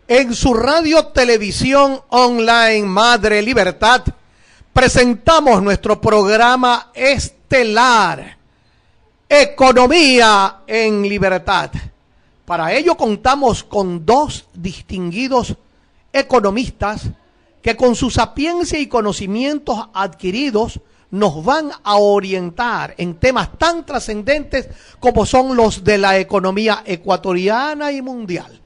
En su radio televisión online Madre Libertad presentamos nuestro programa estelar, Economía en Libertad. Para ello contamos con dos distinguidos economistas que con su sapiencia y conocimientos adquiridos nos van a orientar en temas tan trascendentes como son los de la economía ecuatoriana y mundial.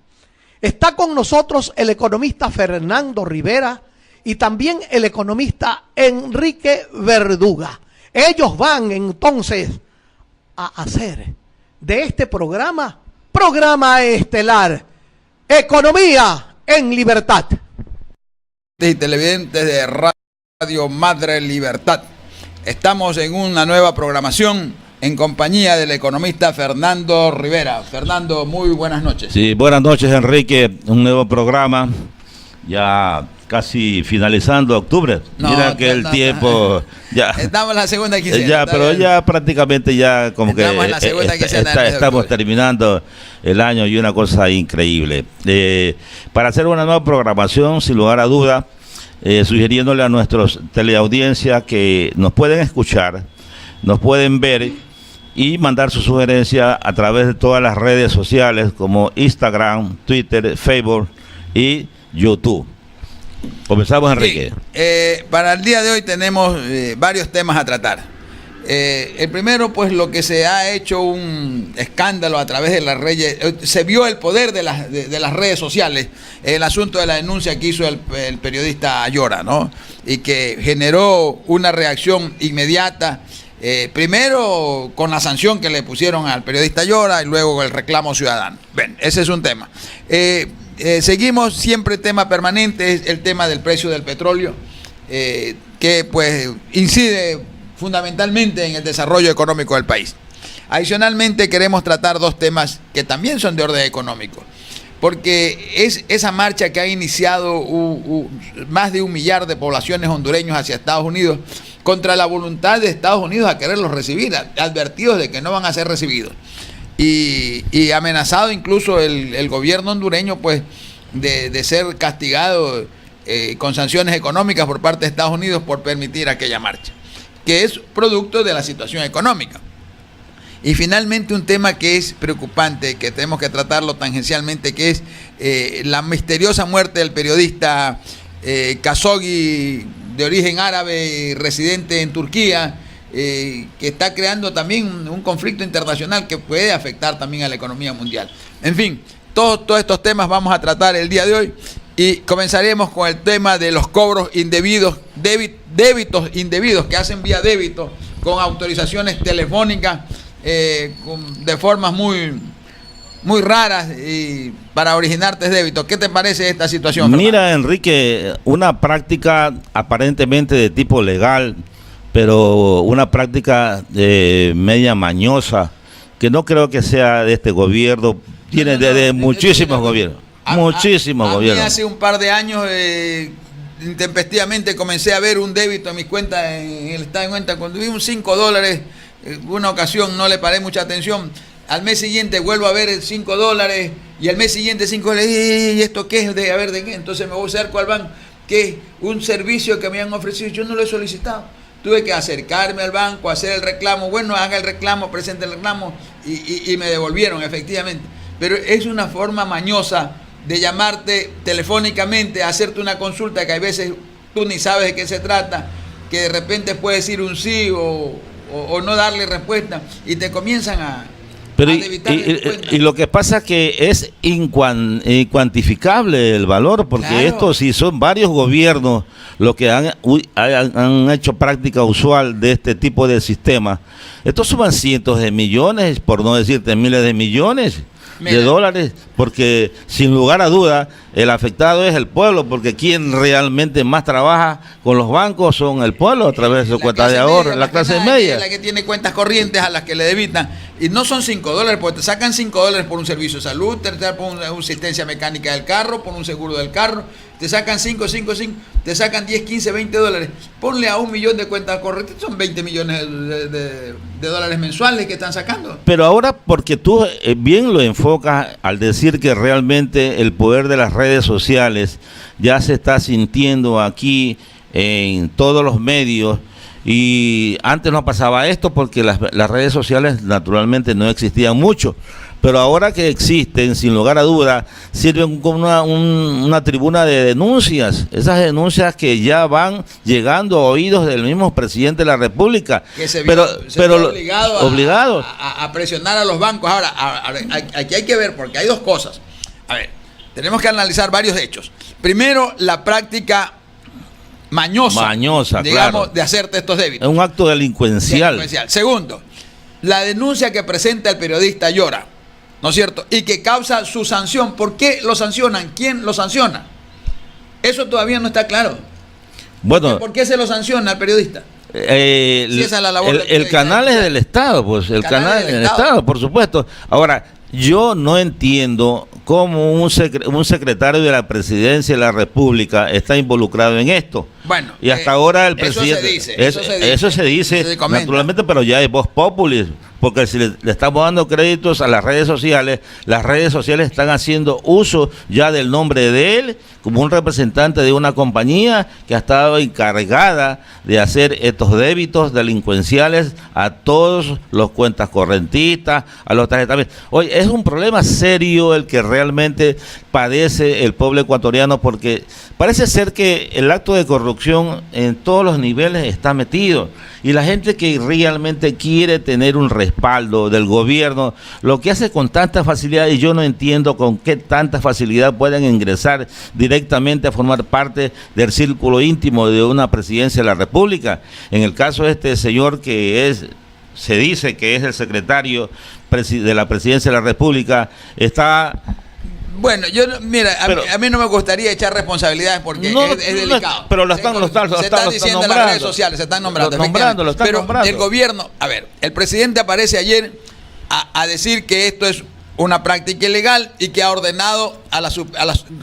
Está con nosotros el economista Fernando Rivera y también el economista Enrique Verduga. Ellos van entonces a hacer de este programa estelar, Economía en Libertad. Y televidentes de Radio Madre Libertad, estamos en una nueva programación en compañía del economista Fernando Rivera. Fernando, muy buenas noches. Sí, buenas noches, Enrique. Un nuevo programa, ya casi finalizando octubre. Mira que el tiempo ya estamos en la segunda quincena. Ya, pero bien. Ya prácticamente ya como estamos que en la segunda quincena estamos terminando el año y una cosa increíble. Para hacer una nueva programación, sin lugar a duda, sugiriéndole a nuestros teleaudiencia que nos pueden escuchar, nos pueden ver y mandar su sugerencia a través de todas las redes sociales como Instagram, Twitter, Facebook y YouTube. Comenzamos, Enrique. Sí, para el día de hoy tenemos varios temas a tratar. El primero, pues lo que se ha hecho un escándalo a través de las redes, se vio el poder de las redes sociales, el asunto de la denuncia que hizo el periodista Ayora, ¿no? Y que generó una reacción inmediata, primero con la sanción que le pusieron al periodista Ayora y luego el reclamo ciudadano. Bien, ese es un tema. Seguimos siempre, tema permanente es el tema del precio del petróleo, que pues incide fundamentalmente en el desarrollo económico del país. Adicionalmente queremos tratar dos temas que también son de orden económico, porque es esa marcha que ha iniciado más de 1 millar de poblaciones hondureños hacia Estados Unidos contra la voluntad de Estados Unidos a quererlos recibir, advertidos de que no van a ser recibidos. Y amenazado incluso el gobierno hondureño pues de ser castigado con sanciones económicas por parte de Estados Unidos por permitir aquella marcha, que es producto de la situación económica. Y finalmente un tema que es preocupante, que tenemos que tratarlo tangencialmente, que es la misteriosa muerte del periodista Khashoggi, de origen árabe, residente en Turquía, que está creando también un conflicto internacional que puede afectar también a la economía mundial. En fin, todos estos temas vamos a tratar el día de hoy y comenzaremos con el tema de los cobros indebidos, débitos indebidos que hacen vía débito con autorizaciones telefónicas de formas muy raras y para originar débitos. ¿Qué te parece esta situación, Fernando? Mira, Enrique, una práctica aparentemente de tipo legal, pero una práctica media mañosa, que no creo que sea de este gobierno, tiene de muchísimos gobiernos. Muchísimos gobiernos. Mí hace un par de años intempestivamente comencé a ver un débito en mis cuentas en el estado de cuenta. Cuando vi un $5, una ocasión no le paré mucha atención. Al mes siguiente vuelvo a ver el $5 y al mes siguiente $5. ¿Y esto qué es? ¿De qué? Entonces me voy a acerco al banco, que es un servicio que me han ofrecido. Yo no lo he solicitado. Tuve que acercarme al banco, hacer el reclamo. Bueno, haga el reclamo, presente el reclamo y me devolvieron efectivamente. Pero es una forma mañosa de llamarte telefónicamente, hacerte una consulta que a veces tú ni sabes de qué se trata, que de repente puede decir un sí o no darle respuesta y te comienzan a debitar y lo que pasa es que es incuantificable el valor, porque claro, esto sí son varios gobiernos los que han hecho práctica usual de este tipo de sistema. Estos suman cientos de millones, por no decirte miles de millones de dólares, porque sin lugar a duda el afectado es el pueblo, porque quien realmente más trabaja con los bancos son el pueblo a través de su cuenta de ahorro, la clase media, la que tiene cuentas corrientes a las que le debitan, y no son $5, porque te sacan $5 por un servicio de salud, te dan por una asistencia mecánica del carro, por un seguro del carro, te sacan 5, te sacan 10, 15, 20 dólares. Ponle a 1 millón de cuentas corrientes, son 20 millones de dólares mensuales que están sacando. Pero ahora, porque tú bien lo enfocas al decir que realmente el poder de las redes sociales ya se está sintiendo aquí en todos los medios, y antes no pasaba esto porque las redes sociales naturalmente no existían mucho, pero ahora que existen, sin lugar a duda, sirven como una tribuna de denuncias, esas denuncias que ya van llegando a oídos del mismo presidente de la República, que se vio obligado a presionar a los bancos. Ahora, aquí hay que ver, porque hay dos cosas. A ver, tenemos que analizar varios hechos. Primero, la práctica mañosa, digamos, claro, de hacerte estos débitos. Es un acto delincuencial. Segundo, la denuncia que presenta el periodista Llora, ¿no es cierto? Y que causa su sanción. ¿Por qué lo sancionan? ¿Quién lo sanciona? Eso todavía no está claro. Bueno, ¿Por qué se lo sanciona al periodista? Si esa es la labor el canal es del Estado, pues el canal es del Estado, por supuesto. Ahora, yo no entiendo cómo un secretario de la Presidencia de la República está involucrado en esto. Bueno, y hasta ahora el presidente... Eso se dice naturalmente, pero ya es vox populi, porque si le estamos dando créditos a las redes sociales están haciendo uso ya del nombre de él como un representante de una compañía que ha estado encargada de hacer estos débitos delincuenciales a todos los cuentas correntistas, a los tarjetas. Oye, es un problema serio el que realmente padece el pueblo ecuatoriano, porque parece ser que el acto de corrupción en todos los niveles está metido, y la gente que realmente quiere tener un respaldo del gobierno lo que hace con tanta facilidad, y yo no entiendo con qué tanta facilidad pueden ingresar directamente a formar parte del círculo íntimo de una presidencia de la República. En el caso de este señor que se dice que es el secretario de la presidencia de la República, está... Bueno, a mí no me gustaría echar responsabilidades porque es delicado. Pero lo están diciendo en las redes sociales, se están nombrando. Pero el gobierno, a ver, el presidente aparece ayer a decir que esto es una práctica ilegal y que ha ordenado a las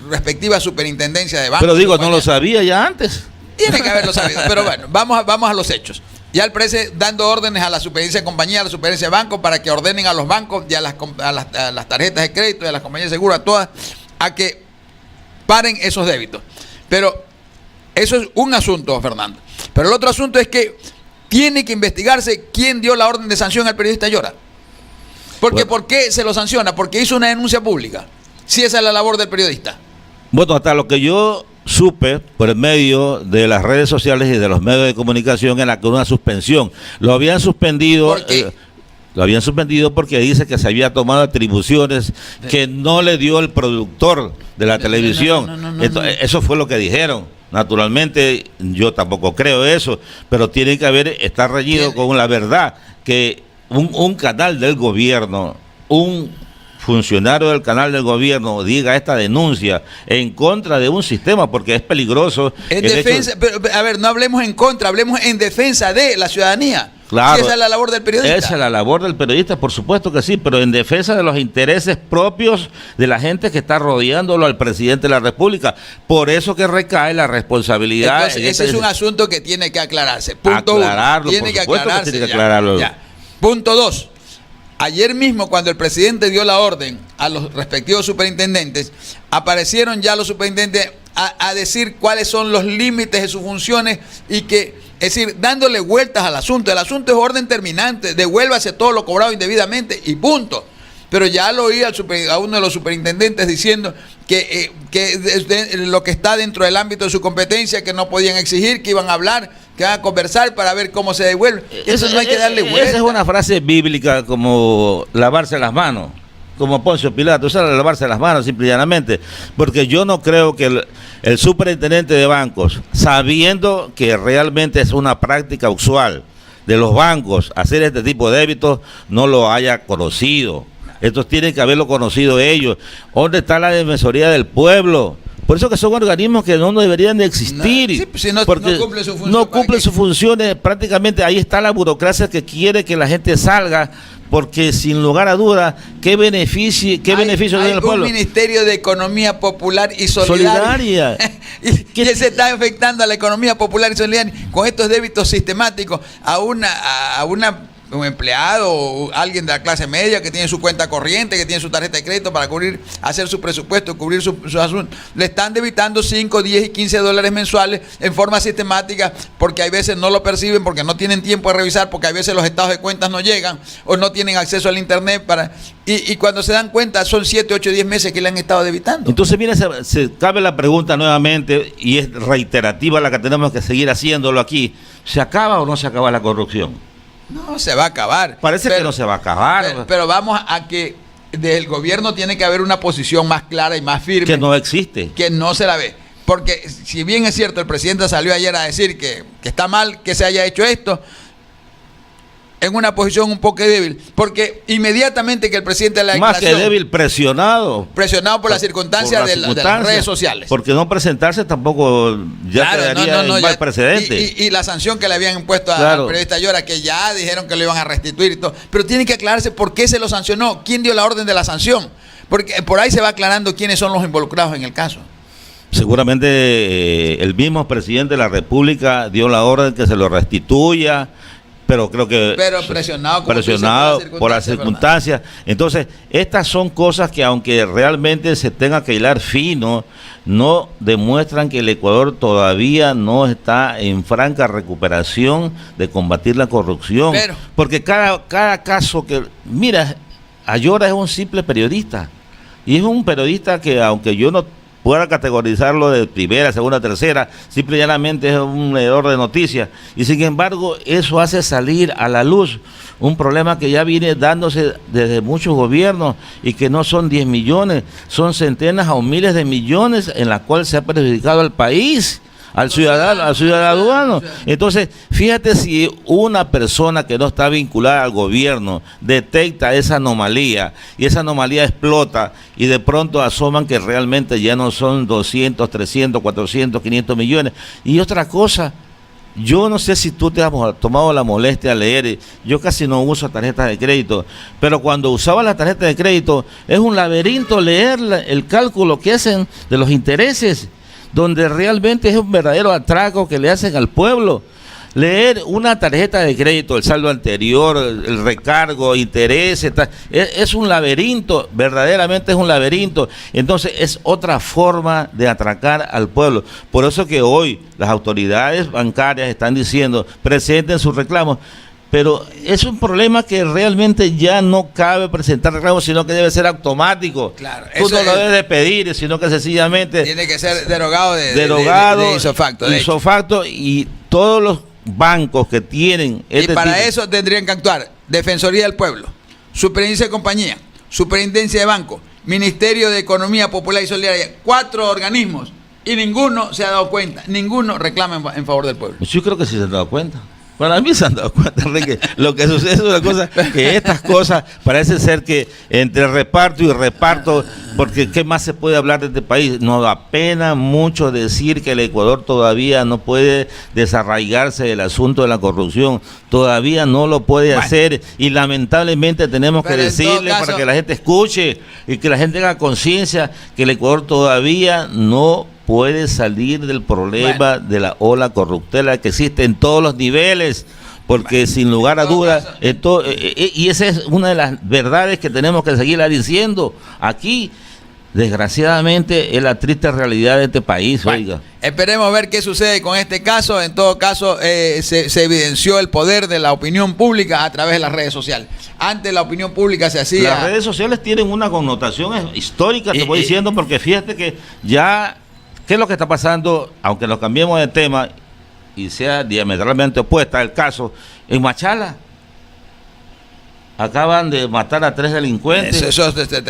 respectivas superintendencias de bancos. Pero digo, ¿no lo sabía ya antes? Tiene que haberlo sabido, pero bueno, vamos a los hechos. Ya el presidente dando órdenes a la superintendencia de compañía, a la superintendencia de bancos, para que ordenen a los bancos y a las tarjetas de crédito y a las compañías de seguro, a todas, a que paren esos débitos. Pero eso es un asunto, Fernando. Pero el otro asunto es que tiene que investigarse quién dio la orden de sanción al periodista Llora. Porque bueno, ¿por qué se lo sanciona? Porque hizo una denuncia pública. Si esa es la labor del periodista. Bueno, hasta lo que yo supe por el medio de las redes sociales y de los medios de comunicación, en la que una suspensión. Lo habían suspendido. ¿Por qué? Lo habían suspendido porque dice que se había tomado atribuciones que no le dio el productor de la televisión. Eso fue lo que dijeron. Naturalmente, yo tampoco creo eso, pero tiene que estar reñido con la verdad, que un canal del gobierno, un funcionario del canal del gobierno diga esta denuncia en contra de un sistema, porque es peligroso. En defensa, pero, a ver, no hablemos en contra, hablemos en defensa de la ciudadanía. Claro, esa es la labor del periodista. Esa es la labor del periodista, por supuesto que sí, pero en defensa de los intereses propios de la gente que está rodeándolo al presidente de la República. Por eso que recae la responsabilidad. Entonces, ese es un asunto que tiene que aclararse. Punto aclararlo, uno. Tiene que aclararse. Tiene que aclararlo. Ya. Punto 2. Ayer mismo, cuando el presidente dio la orden a los respectivos superintendentes, aparecieron ya los superintendentes a decir cuáles son los límites de sus funciones y que, es decir, dándole vueltas al asunto. El asunto es orden terminante, devuélvase todo lo cobrado indebidamente y punto. Pero ya lo oí a uno de los superintendentes diciendo que lo que está dentro del ámbito de su competencia, que no podían exigir, que iban a hablar, que van a conversar para ver cómo se devuelve. Eso no hay que darle vuelta. Esa es una frase bíblica, como lavarse las manos, como Poncio Pilato, eso era lavarse las manos simple y llanamente, porque yo no creo que el superintendente de bancos, sabiendo que realmente es una práctica usual de los bancos hacer este tipo de débitos, no lo haya conocido. Estos tienen que haberlo conocido ellos. ¿Dónde está la Defensoría del Pueblo? Por eso que son organismos que no deberían de existir. Porque no cumplen sus funciones. Prácticamente ahí está la burocracia que quiere que la gente salga porque sin lugar a dudas, ¿qué beneficio tiene el pueblo? Un Ministerio de Economía Popular y Solidaria. y él se está afectando a la economía popular y solidaria con estos débitos sistemáticos a un empleado o alguien de la clase media que tiene su cuenta corriente, que tiene su tarjeta de crédito para hacer su presupuesto, cubrir su asunto. Le están debitando 5, 10 y 15 dólares mensuales en forma sistemática, porque hay veces no lo perciben, porque no tienen tiempo de revisar, porque hay veces los estados de cuentas no llegan o no tienen acceso al internet y cuando se dan cuenta son 7, 8, 10 meses que le han estado debitando. Entonces, mire, se cabe la pregunta nuevamente, y es reiterativa la que tenemos que seguir haciéndolo aquí: ¿se acaba o no se acaba la corrupción? No, se va a acabar. Parece que no se va a acabar. Pero vamos a que del gobierno tiene que haber una posición más clara y más firme. Que no existe. Que no se la ve. Porque si bien es cierto, el presidente salió ayer a decir que está mal que se haya hecho esto, en una posición un poco débil, porque inmediatamente que el presidente de la declaración... Más que débil, presionado por las circunstancias de las redes sociales. Porque no presentarse tampoco ya quedaría en mal precedente. Y la sanción que le habían impuesto al periodista Llora, que ya dijeron que lo iban a restituir y todo. Pero tiene que aclararse por qué se lo sancionó, quién dio la orden de la sanción. Porque por ahí se va aclarando quiénes son los involucrados en el caso. Seguramente el mismo presidente de la República dio la orden que se lo restituya, pero creo que presionado por las circunstancias. Entonces, estas son cosas que, aunque realmente se tenga que hilar fino, no demuestran que el Ecuador todavía no está en franca recuperación de combatir la corrupción. Porque cada caso que... Mira, Ayora es un simple periodista, y es un periodista que, aunque yo no pueda categorizarlo de primera, segunda, tercera, simple y llanamente es un leedor de noticias, y sin embargo eso hace salir a la luz un problema que ya viene dándose desde muchos gobiernos y que no son 10 millones, son centenas o miles de millones en la cual se ha perjudicado al país, al ciudadano. Entonces, fíjate, si una persona que no está vinculada al gobierno detecta esa anomalía y esa anomalía explota y de pronto asoman que realmente ya no son 200, 300, 400, 500 millones. Y otra cosa, yo no sé si tú te has tomado la molestia de leer, yo casi no uso tarjetas de crédito, pero cuando usaba la tarjeta de crédito es un laberinto leer el cálculo que hacen de los intereses, donde realmente es un verdadero atraco que le hacen al pueblo. Leer una tarjeta de crédito, el saldo anterior, el recargo, intereses, es un laberinto, verdaderamente es un laberinto. Entonces es otra forma de atracar al pueblo. Por eso que hoy las autoridades bancarias están diciendo, presenten sus reclamos. Pero es un problema que realmente ya no cabe presentar reclamos, sino que debe ser automático. Claro, tú no lo debes de pedir, sino que sencillamente tiene que ser derogado de isofacto. Y todos los bancos que tienen... Y para eso tendrían que actuar Defensoría del Pueblo, Superintendencia de Compañía, Superintendencia de Banco, Ministerio de Economía Popular y Solidaria, 4 organismos, y ninguno se ha dado cuenta, ninguno reclama en favor del pueblo. Yo creo que sí se han dado cuenta. Para mí se han dado cuenta, Enrique. Lo que sucede es una cosa, que estas cosas parece ser que entre reparto y reparto, porque ¿qué más se puede hablar de este país? Nos da pena mucho decir que el Ecuador todavía no puede desarraigarse del asunto de la corrupción, todavía no lo puede hacer, y lamentablemente tenemos que decirle para que la gente escuche y que la gente tenga conciencia que el Ecuador todavía no puede salir del problema de la ola corruptela que existe en todos los niveles, porque sin lugar a dudas, y esa es una de las verdades que tenemos que seguirla diciendo aquí. Desgraciadamente es la triste realidad de este país. Oiga. Esperemos ver qué sucede con este caso. En todo caso, se evidenció el poder de la opinión pública a través de las redes sociales. Antes la opinión pública se hacía... Las redes sociales tienen una connotación histórica, te voy diciendo, porque fíjate que ya... ¿Qué es lo que está pasando? Aunque nos cambiemos de tema y sea diametralmente opuesta el caso, en Machala acaban de matar a 3 delincuentes.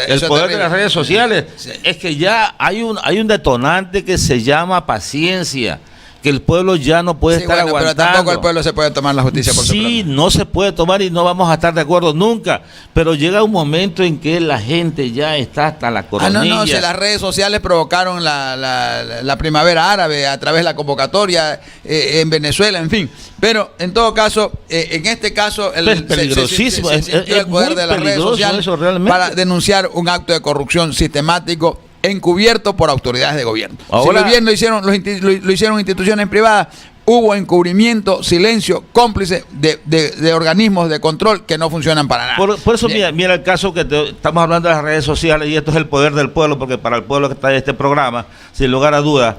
El poder de las redes sociales es que ya hay un detonante que se llama paciencia, que el pueblo ya no puede estar aguantando. Pero tampoco el pueblo se puede tomar la justicia por su propia mano. Sí, no se puede tomar y no vamos a estar de acuerdo nunca, pero llega un momento en que la gente ya está hasta la coronilla. No, si las redes sociales provocaron la primavera árabe a través de la convocatoria en Venezuela, en fin. Pero en todo caso, en este caso, es peligrosísimo. Se sintió el poder de las redes sociales para denunciar un acto de corrupción sistemático encubierto por autoridades de gobierno. Ahora, si lo bien lo hicieron instituciones privadas, hubo encubrimiento, silencio, cómplice de organismos de control que no funcionan para nada. Por eso mira el caso que estamos hablando de las redes sociales, y esto es el poder del pueblo, porque para el pueblo que está en este programa, sin lugar a dudas,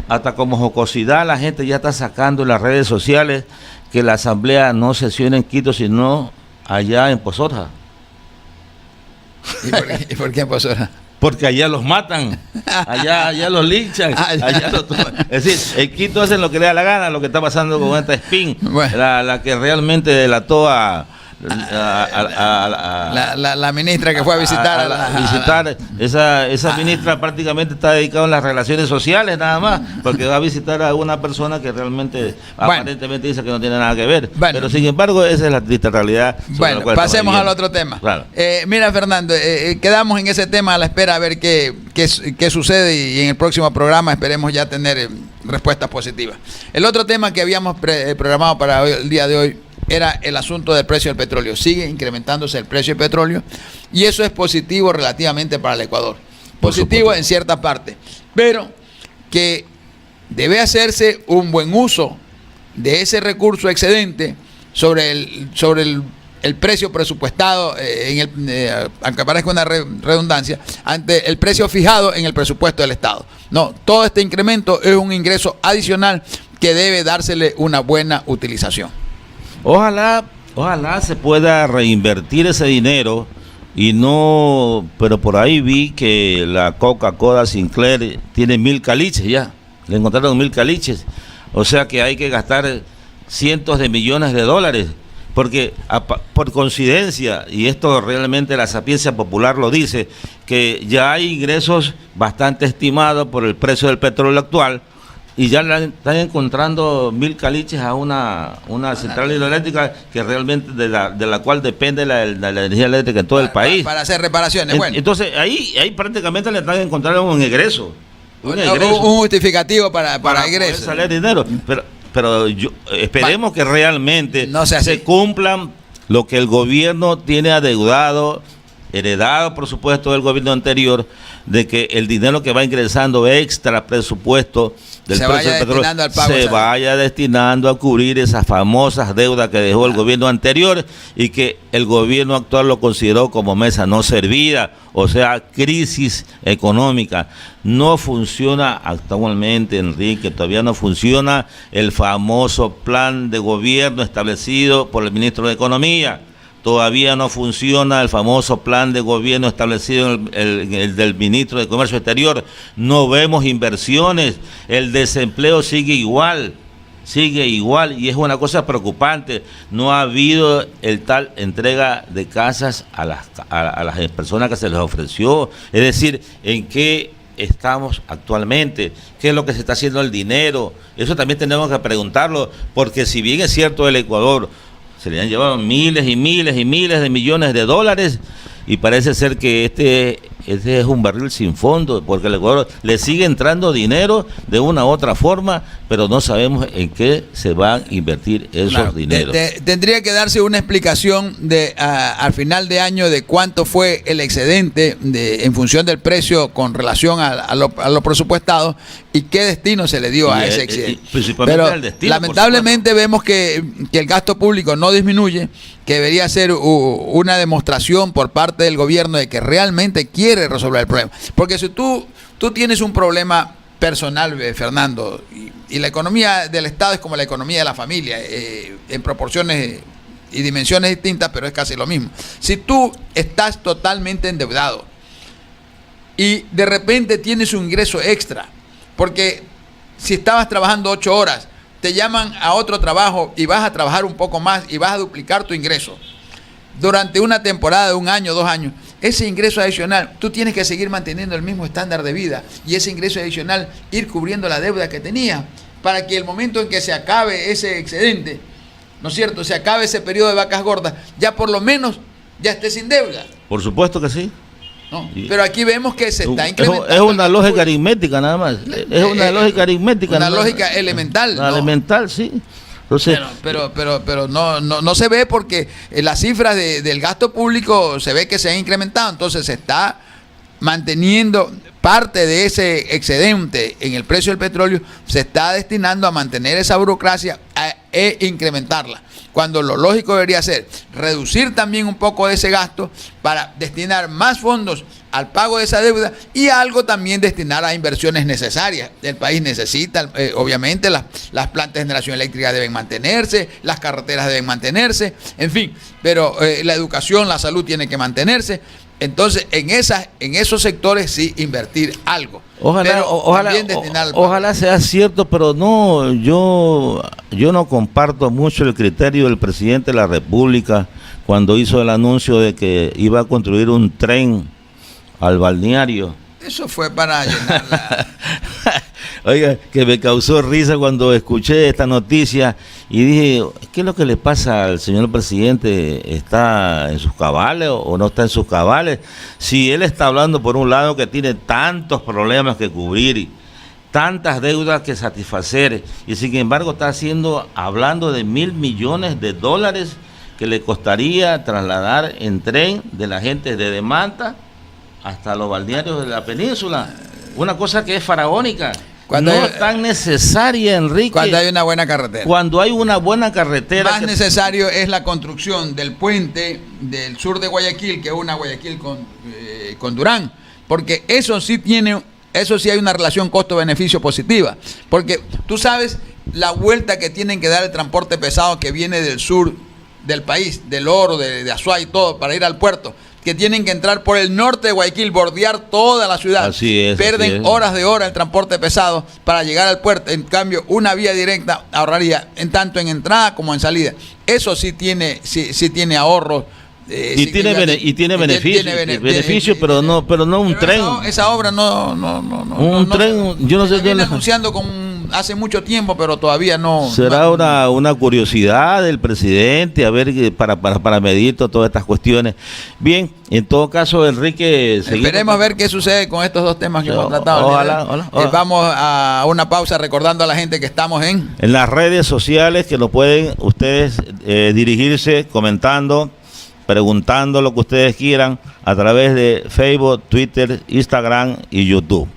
hasta como jocosidad la gente ya está sacando en las redes sociales que la asamblea no sesiona en Quito, sino allá en Pozorja. ¿Y por qué en Pozorja? Porque allá los matan, allá los linchan, allá los toman. Es decir, en Quito hacen lo que le da la gana, lo que está pasando con esta Spin, bueno, la que realmente delató a la ministra que fue a visitar esa ministra prácticamente está dedicada a las relaciones sociales nada más, porque va a visitar a una persona que realmente aparentemente dice que no tiene nada que ver, pero sin embargo esa es la triste realidad. Bueno, pasemos al otro tema. Claro. Mira, Fernando, quedamos en ese tema a la espera a ver qué sucede, y en el próximo programa esperemos ya tener respuestas positivas. El otro tema que habíamos programado para el día de hoy era el asunto del precio del petróleo. Sigue incrementándose el precio del petróleo y eso es positivo relativamente para el Ecuador. Positivo en cierta parte, pero que debe hacerse un buen uso de ese recurso excedente sobre el precio presupuestado, aunque parezca una redundancia, ante el precio fijado en el presupuesto del Estado. No, todo este incremento es un ingreso adicional que debe dársele una buena utilización. Ojalá se pueda reinvertir ese dinero y no, pero por ahí vi que la Coca-Cola Sinclair tiene 1000 caliches ya, le encontraron 1000 caliches, o sea que hay que gastar cientos de millones de dólares, porque por coincidencia, y esto realmente la sapiencia popular lo dice, que ya hay ingresos bastante estimados por el precio del petróleo actual, y ya están encontrando 1000 caliches a una central hidroeléctrica que realmente de la cual depende la energía eléctrica en todo el país. Para hacer reparaciones. Bueno. Entonces ahí prácticamente le están encontrando un egreso. Un justificativo para egreso. Salir dinero. Pero esperemos que realmente se cumplan lo que el gobierno tiene adeudado, heredado por supuesto del gobierno anterior, de que el dinero que va ingresando extra presupuesto del precio del petróleo se vaya destinando a cubrir esas famosas deudas que dejó el gobierno anterior y que el gobierno actual lo consideró como mesa no servida, o sea, crisis económica. No funciona actualmente, Enrique, todavía no funciona el famoso plan de gobierno establecido por el ministro de Economía. Todavía no funciona el famoso plan de gobierno establecido en el del ministro de Comercio Exterior. No vemos inversiones, el desempleo sigue igual, y es una cosa preocupante. No ha habido el tal entrega de casas a las personas que se les ofreció. Es decir, ¿en qué estamos actualmente? ¿Qué es lo que se está haciendo el dinero? Eso también tenemos que preguntarlo, porque si bien es cierto el Ecuador se le han llevado miles y miles y miles de millones de dólares, y parece ser que este es un barril sin fondo, porque al Ecuador le sigue entrando dinero de una u otra forma, pero no sabemos en qué se van a invertir esos dineros. Tendría que darse una explicación al final de año de cuánto fue el excedente en función del precio con relación a lo presupuestado y qué destino se le dio a ese excedente. Principalmente al destino, lamentablemente vemos que el gasto público no disminuye, que debería ser una demostración por parte del gobierno de que realmente quiere resolver el problema. Porque si tú tienes un problema personal, Fernando, y la economía del Estado es como la economía de la familia, en proporciones y dimensiones distintas, pero es casi lo mismo. Si tú estás totalmente endeudado y de repente tienes un ingreso extra, porque si estabas trabajando 8 horas, te llaman a otro trabajo y vas a trabajar un poco más y vas a duplicar tu ingreso durante una temporada de 1 año, 2 años, ese ingreso adicional, tú tienes que seguir manteniendo el mismo estándar de vida y ese ingreso adicional ir cubriendo la deuda que tenías para que el momento en que se acabe ese excedente, ¿no es cierto?, se acabe ese periodo de vacas gordas, ya por lo menos ya estés sin deuda. Por supuesto que sí. ¿No? Pero aquí vemos que se está incrementando. Es una lógica aritmética nada más. Es una lógica aritmética. Una lógica elemental. ¿No? Elemental, sí. Entonces, pero no se ve porque las cifras del gasto público se ve que se han incrementado, entonces se está manteniendo parte de ese excedente en el precio del petróleo, se está destinando a mantener esa burocracia e incrementarla, cuando lo lógico debería ser reducir también un poco de ese gasto para destinar más fondos al pago de esa deuda y algo también destinar a inversiones necesarias. El país necesita, obviamente, las plantas de generación eléctrica deben mantenerse, las carreteras deben mantenerse, en fin, pero la educación, la salud tiene que mantenerse. Entonces, en esos sectores sí invertir algo. Ojalá sea cierto, pero no, yo no comparto mucho el criterio del presidente de la República cuando hizo el anuncio de que iba a construir un tren al balneario. Eso fue para llenarla. Oiga, que me causó risa cuando escuché esta noticia y dije, ¿qué es lo que le pasa al señor presidente? ¿Está en sus cabales o no está en sus cabales? Si él está hablando por un lado que tiene tantos problemas que cubrir y tantas deudas que satisfacer y sin embargo está hablando de $1.000 millones que le costaría trasladar en tren de la gente de Manta hasta los balnearios de la península. Una cosa que es faraónica. No es tan necesaria, Enrique. Cuando hay una buena carretera. Cuando hay una buena carretera. Más necesario es la construcción del puente del sur de Guayaquil, que es una Guayaquil con Durán. Porque eso sí hay una relación costo-beneficio positiva. Porque tú sabes la vuelta que tienen que dar el transporte pesado que viene del sur del país, del Oro, de Azuay y todo, para ir al puerto, que tienen que entrar por el norte de Guayaquil, bordear toda la ciudad. Así es. Pierden horas de hora el transporte pesado para llegar al puerto. En cambio, una vía directa ahorraría tanto en entrada como en salida. Eso sí tiene ahorros. Y tiene beneficios, pero no un tren. Esa obra un tren, yo no sé. Viene anunciando hace mucho tiempo, pero todavía no. Será una curiosidad del presidente, a ver, para medir todas estas cuestiones. Bien, en todo caso, Enrique, esperemos ver qué sucede con estos dos temas que hemos tratado. Ojalá. Vamos a una pausa recordando a la gente que estamos en las redes sociales, que lo pueden ustedes dirigirse comentando, preguntando lo que ustedes quieran a través de Facebook, Twitter, Instagram y YouTube.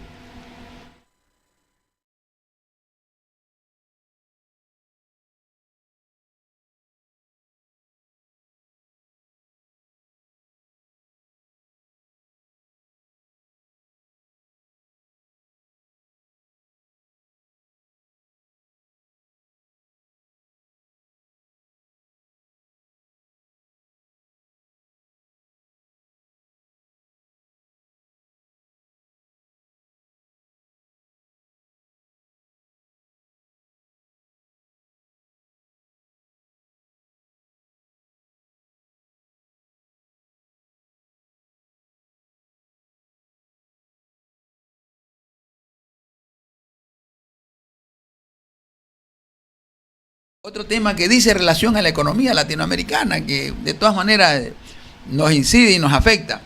otro tema que dice relación a la economía latinoamericana, que de todas maneras nos incide y nos afecta.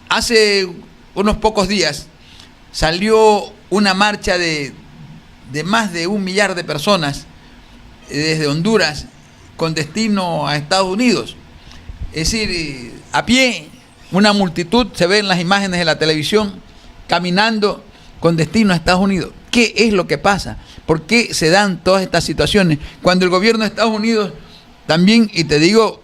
Hace unos pocos días salió una marcha de más de 1 millar de personas desde Honduras con destino a Estados Unidos. Es decir, a pie, una multitud, se ve en las imágenes de la televisión, caminando con destino a Estados Unidos. ¿Qué es lo que pasa? ¿Por qué se dan todas estas situaciones? Cuando el gobierno de Estados Unidos también, y te digo,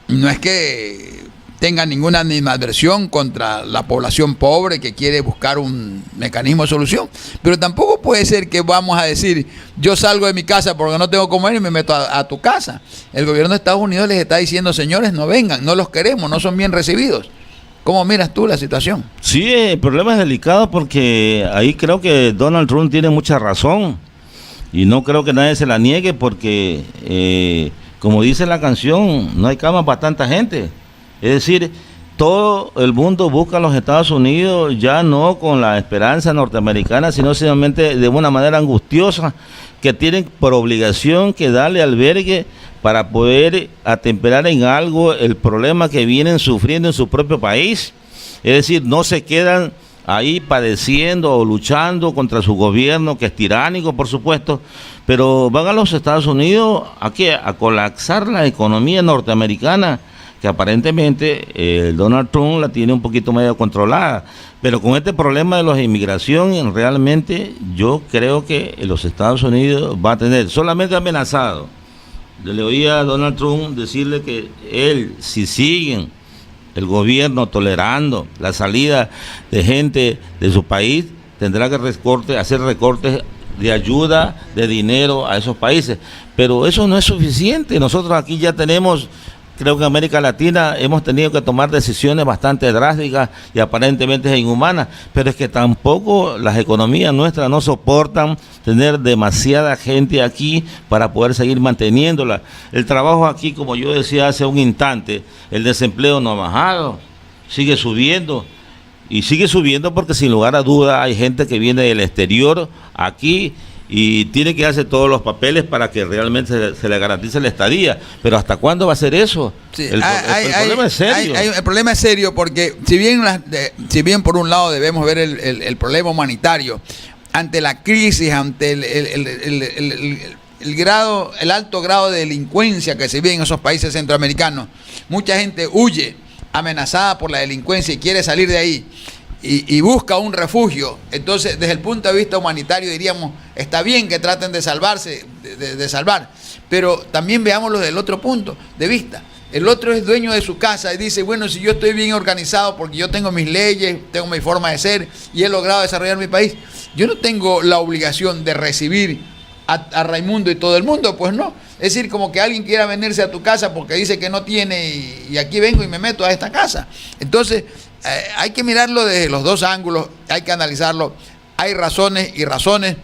no es que tenga ninguna animadversión contra la población pobre que quiere buscar un mecanismo de solución, pero tampoco puede ser que vamos a decir, yo salgo de mi casa porque no tengo comer y me meto a tu casa. El gobierno de Estados Unidos les está diciendo, señores, no vengan, no los queremos, no son bien recibidos. ¿Cómo miras tú la situación? Sí, el problema es delicado porque ahí creo que Donald Trump tiene mucha razón y no creo que nadie se la niegue porque, como dice la canción, no hay cama para tanta gente. Es decir, todo el mundo busca a los Estados Unidos, ya no con la esperanza norteamericana, sino simplemente de una manera angustiosa, que tienen por obligación que darle albergue para poder atemperar en algo el problema que vienen sufriendo en su propio país. Es decir, no se quedan ahí padeciendo o luchando contra su gobierno, que es tiránico, por supuesto, pero van a los Estados Unidos a colapsar la economía norteamericana, que aparentemente Donald Trump la tiene un poquito medio controlada. Pero con este problema de la inmigración, realmente yo creo que los Estados Unidos va a tener solamente amenazado. Le oía a Donald Trump decirle que él, si siguen el gobierno tolerando la salida de gente de su país, tendrá que hacer recortes de ayuda, de dinero a esos países. Pero eso no es suficiente. Nosotros aquí ya tenemos, creo que en América Latina hemos tenido que tomar decisiones bastante drásticas y aparentemente inhumanas, pero es que tampoco las economías nuestras no soportan tener demasiada gente aquí para poder seguir manteniéndola. El trabajo aquí, como yo decía hace un instante, el desempleo no ha bajado, sigue subiendo. Y sigue subiendo porque sin lugar a duda hay gente que viene del exterior aquí y tiene que hacer todos los papeles para que realmente se le garantice la estadía. Pero ¿hasta cuándo va a ser eso? Sí, el problema es serio. El problema es serio porque si bien por un lado debemos ver el problema humanitario, ante la crisis, ante el alto grado de delincuencia que se vive en esos países centroamericanos, mucha gente huye amenazada por la delincuencia y quiere salir de ahí y busca un refugio. Entonces, desde el punto de vista humanitario diríamos, está bien que traten de salvarse, de salvar, pero también veámoslo del otro punto de vista. El otro es dueño de su casa y dice, bueno, si yo estoy bien organizado porque yo tengo mis leyes, tengo mi forma de ser y he logrado desarrollar mi país, yo no tengo la obligación de recibir a Raimundo y todo el mundo, pues no. Es decir, como que alguien quiera venirse a tu casa porque dice que no tiene y aquí vengo y me meto a esta casa. Entonces, hay que mirarlo desde los dos ángulos, hay que analizarlo. Hay razones y razones,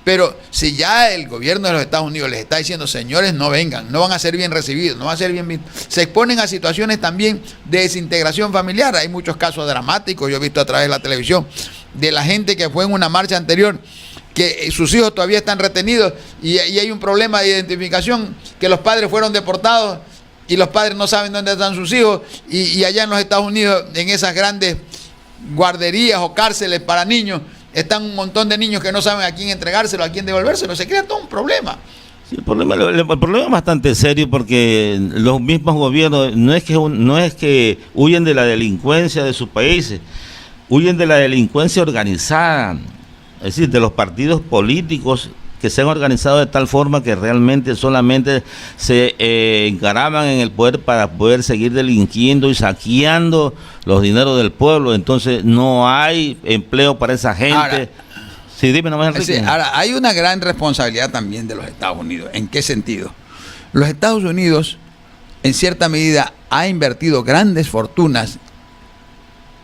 pero si ya el gobierno de los Estados Unidos les está diciendo, señores, no vengan, no van a ser bien recibidos, no van a ser bien vistos, se exponen a situaciones también de desintegración familiar. Hay muchos casos dramáticos, yo he visto a través de la televisión, de la gente que fue en una marcha anterior, que sus hijos todavía están retenidos y hay un problema de identificación, que los padres fueron deportados y los padres no saben dónde están sus hijos y allá en los Estados Unidos, en esas grandes guarderías o cárceles para niños, están un montón de niños que no saben a quién entregárselo, a quién devolvérselo. Se crea todo un problema. Sí, el problema es bastante serio porque los mismos gobiernos no es que huyen de la delincuencia de sus países, huyen de la delincuencia organizada. Es decir, de los partidos políticos que se han organizado de tal forma que realmente solamente se encaraman en el poder para poder seguir delinquiendo y saqueando los dineros del pueblo. Entonces no hay empleo para esa gente. Ahora, sí, dime nomás, Enrique. Sí, ahora, hay una gran responsabilidad también de los Estados Unidos. ¿En qué sentido? Los Estados Unidos, en cierta medida, ha invertido grandes fortunas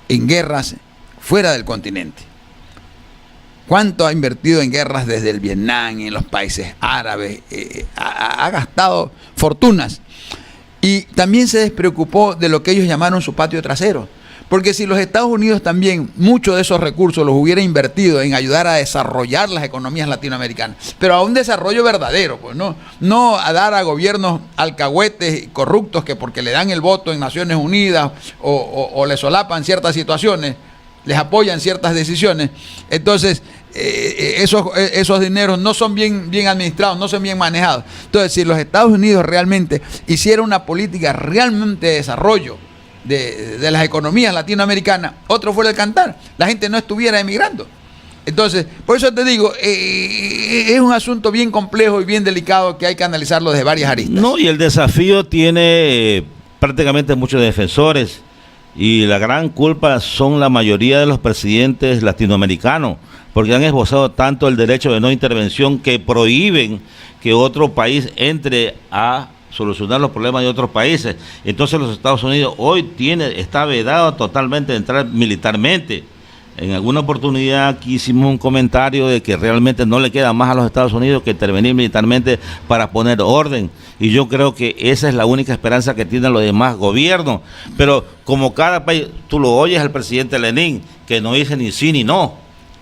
en guerras fuera del continente. ¿Cuánto ha invertido en guerras desde el Vietnam, en los países árabes? Ha gastado fortunas. Y también se despreocupó de lo que ellos llamaron su patio trasero. Porque si los Estados Unidos también muchos de esos recursos los hubiera invertido en ayudar a desarrollar las economías latinoamericanas, pero a un desarrollo verdadero, pues no a dar a gobiernos alcahuetes corruptos que porque le dan el voto en Naciones Unidas o le solapan ciertas situaciones, les apoyan ciertas decisiones, entonces esos dineros no son bien administrados, no son bien manejados. Entonces, si los Estados Unidos realmente hicieran una política realmente de desarrollo de las economías latinoamericanas, otro fuera el cantar, la gente no estuviera emigrando. Entonces, por eso te digo, es un asunto bien complejo y bien delicado que hay que analizarlo desde varias aristas. No, y el desafío tiene prácticamente muchos defensores. Y la gran culpa son la mayoría de los presidentes latinoamericanos, porque han esbozado tanto el derecho de no intervención que prohíben que otro país entre a solucionar los problemas de otros países. Entonces los Estados Unidos hoy está vedado totalmente de entrar militarmente. En alguna oportunidad aquí hicimos un comentario de que realmente no le queda más a los Estados Unidos que intervenir militarmente para poner orden. Y yo creo que esa es la única esperanza que tienen los demás gobiernos. Pero como cada país, tú lo oyes al presidente Lenin, que no dice ni sí ni no.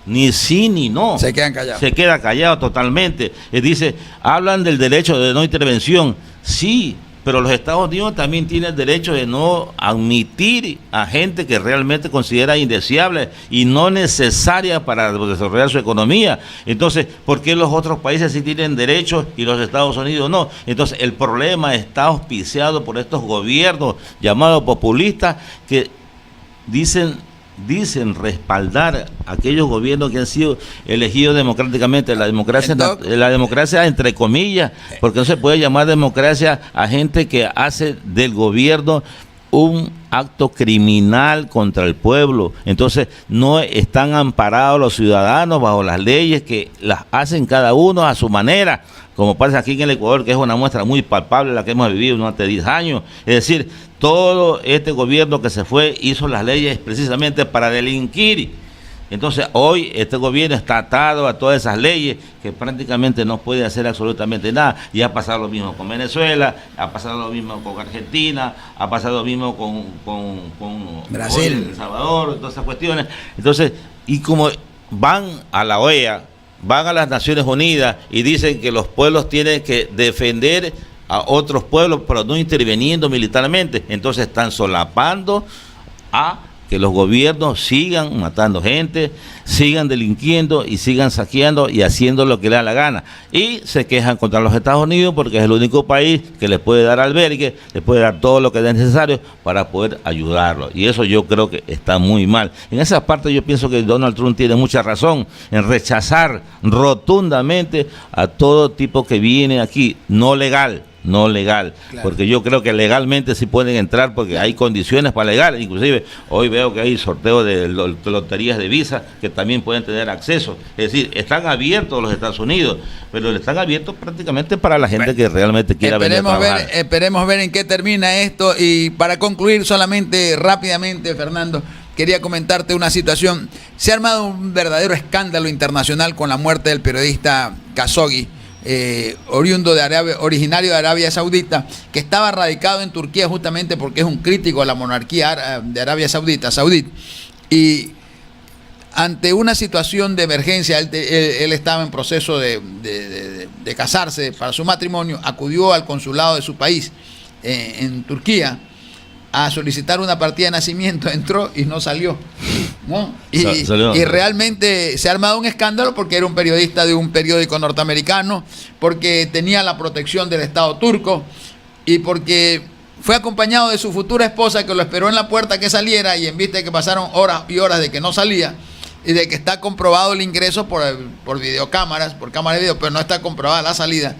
Ni sí ni no. Se quedan callados. Se queda callado totalmente. Dice, hablan del derecho de no intervención. Sí, pero los Estados Unidos también tienen el derecho de no admitir a gente que realmente considera indeseable y no necesaria para desarrollar su economía. Entonces, ¿por qué los otros países sí tienen derechos y los Estados Unidos no? Entonces, el problema está auspiciado por estos gobiernos llamados populistas que dicen respaldar a aquellos gobiernos que han sido elegidos democráticamente. La democracia entre comillas, porque no se puede llamar democracia a gente que hace del gobierno un acto criminal contra el pueblo. Entonces no están amparados los ciudadanos bajo las leyes que las hacen cada uno a su manera, como pasa aquí en el Ecuador, que es una muestra muy palpable la que hemos vivido durante 10 años. Es decir, todo este gobierno que se fue hizo las leyes precisamente para delinquir. Entonces hoy este gobierno está atado a todas esas leyes que prácticamente no puede hacer absolutamente nada. Y ha pasado lo mismo con Venezuela, ha pasado lo mismo con Argentina, ha pasado lo mismo con Brasil, El Salvador, todas esas cuestiones. Entonces, y como van a la OEA, van a las Naciones Unidas y dicen que los pueblos tienen que defender a otros pueblos, pero no interviniendo militarmente, entonces están solapando a que los gobiernos sigan matando gente, sigan delinquiendo y sigan saqueando y haciendo lo que le da la gana. Y se quejan contra los Estados Unidos porque es el único país que les puede dar albergue, les puede dar todo lo que es necesario para poder ayudarlos. Y eso yo creo que está muy mal. En esa parte yo pienso que Donald Trump tiene mucha razón en rechazar rotundamente a todo tipo que viene aquí, no legal, claro. Porque yo creo que legalmente sí pueden entrar porque hay condiciones para legal. Inclusive hoy veo que hay sorteos de loterías de visa que también pueden tener acceso. Es decir, están abiertos los Estados Unidos, pero están abiertos prácticamente para la gente que realmente quiera venir a trabajar. Esperemos ver en qué termina esto. Y para concluir solamente rápidamente, Fernando, quería comentarte una situación. Se ha armado un verdadero escándalo internacional con la muerte del periodista Khashoggi, originario de Arabia Saudita, que estaba radicado en Turquía justamente porque es un crítico de la monarquía de Arabia Saudita, y ante una situación de emergencia, él estaba en proceso de casarse para su matrimonio, acudió al consulado de su país en Turquía a solicitar una partida de nacimiento, entró y no salió, ¿no? Y realmente se ha armado un escándalo porque era un periodista de un periódico norteamericano, porque tenía la protección del Estado turco y porque fue acompañado de su futura esposa que lo esperó en la puerta que saliera, y en vista de que pasaron horas y horas de que no salía y de que está comprobado el ingreso por videocámaras, por cámara de video, pero no está comprobada la salida,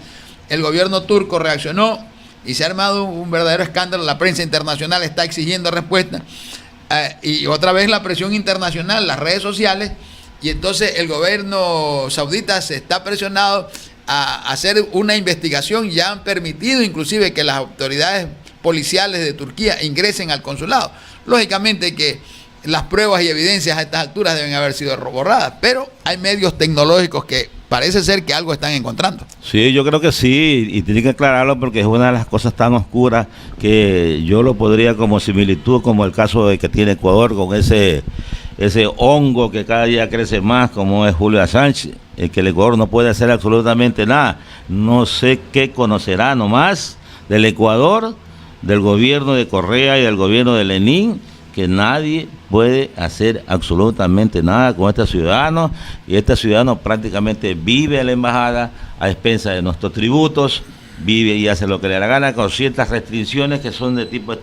el gobierno turco reaccionó y se ha armado un verdadero escándalo. La prensa internacional está exigiendo respuesta. Y otra vez la presión internacional, las redes sociales. Y entonces el gobierno saudita se está presionado a hacer una investigación. Ya han permitido inclusive que las autoridades policiales de Turquía ingresen al consulado. Lógicamente que las pruebas y evidencias a estas alturas deben haber sido borradas, pero hay medios tecnológicos que parece ser que algo están encontrando. Sí, yo creo que sí, y tiene que aclararlo porque es una de las cosas tan oscuras que yo lo podría como similitud, como el caso de que tiene Ecuador con ese hongo que cada día crece más, como es Julio Assange, que el Ecuador no puede hacer absolutamente nada. No sé qué conocerá nomás del Ecuador, del gobierno de Correa y del gobierno de Lenin, que nadie puede hacer absolutamente nada con este ciudadano, y este ciudadano prácticamente vive en la embajada a expensas de nuestros tributos, vive y hace lo que le da la gana con ciertas restricciones que son de tipo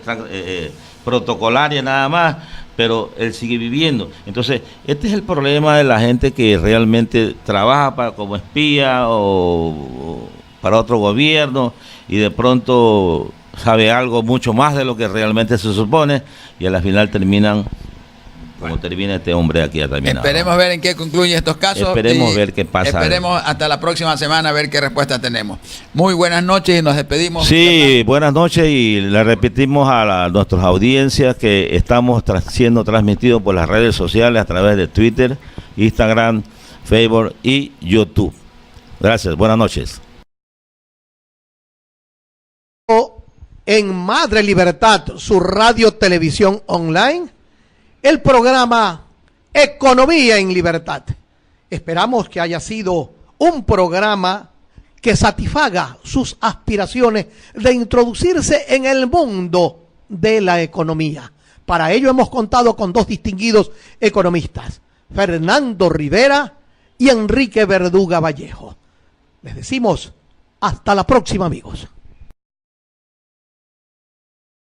protocolaria nada más, pero él sigue viviendo. Entonces, este es el problema de la gente que realmente trabaja como espía o para otro gobierno y de pronto sabe algo mucho más de lo que realmente se supone y a la final terminan como termina este hombre aquí a terminar. Esperemos ver en qué concluyen estos casos. Esperemos ver qué pasa. Esperemos hasta la próxima semana a ver qué respuesta tenemos. Muy buenas noches y nos despedimos. Sí, buenas noches y le repetimos a nuestras audiencias que estamos siendo transmitidos por las redes sociales a través de Twitter, Instagram, Facebook y YouTube. Gracias, buenas noches. En Madre Libertad, su radio televisión online, el programa Economía en Libertad. Esperamos que haya sido un programa que satisfaga sus aspiraciones de introducirse en el mundo de la economía. Para ello hemos contado con dos distinguidos economistas, Fernando Rivera y Enrique Verduga Vallejo. Les decimos hasta la próxima, amigos.